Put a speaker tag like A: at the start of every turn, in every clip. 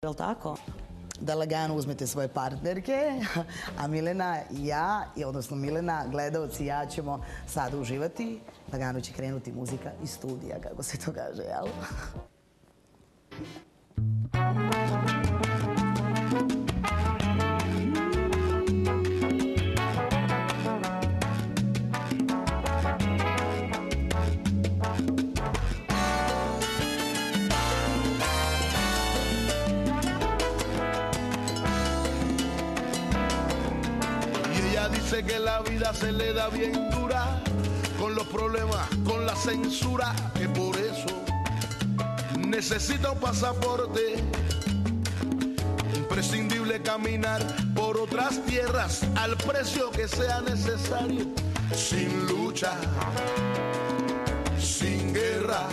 A: je li tako?
B: Da lagano uzmete svoje partnerke, a Milena i ja, odnosno Milena, gledalci i ja ćemo sada uživati. Lagano će krenuti muzika iz studija, kako se to kaže, jel?
C: Dice que la vida se le da bien dura, con los problemas, con la censura, que por eso necesita un pasaporte. Imprescindible caminar por otras tierras al precio que sea necesario, sin lucha, sin guerra.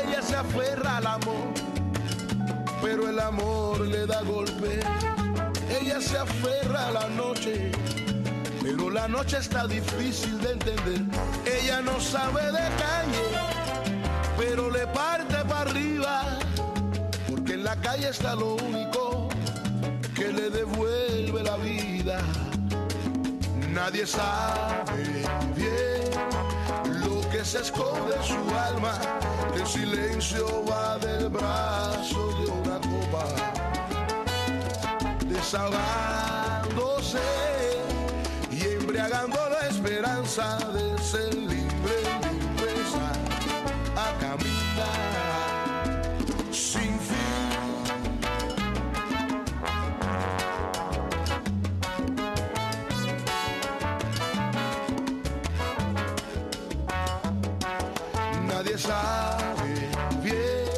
C: Ella se aferra al amor, pero el amor le da golpe. Ella se aferra a la noche, pero la noche está difícil de entender. Ella no sabe de calle, pero le parte para arriba, porque en la calle está lo único que le devuelve la vida. Nadie sabe bien lo que se esconde en su alma. El silencio va del brazo de una copa, desahogándose y embriagando la esperanza de ser libre y empezar a caminar sin fin. Nadie sabe bien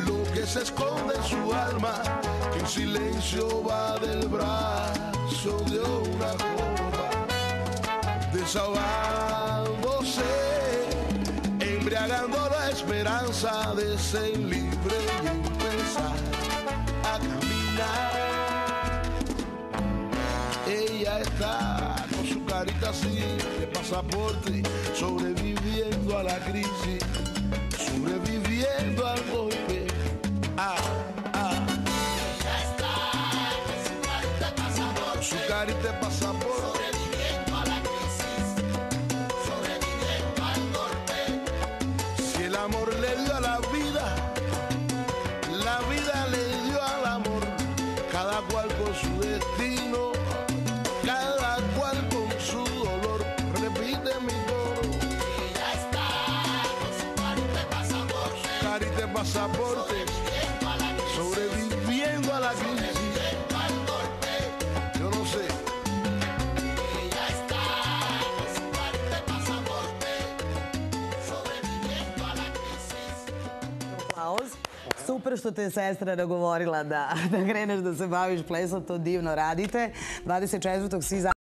C: lo que se esconde en su alma, que en silencio va del brazo de una copa, desahogándose, embriagando la esperanza de ser libre y empezar a caminar. Ella está con su carita así de pasaporte, sobreviviendo a la crisis, sobreviviendo al golpe. Su carita de pasaporte,
D: sobreviviendo a la crisis, sobreviviendo al golpe.
C: Si el amor le dio a la vida le dio al amor. Cada cual con su destino, cada cual con su dolor. Repite mi coro.
D: Ella está con su carita de pasaporte,
C: Carita de pasaporte, sobreviviendo a la crisis.
B: Super što te je sestra nagovorila da kreneš da se baviš plesom, to divno radite. 24. svi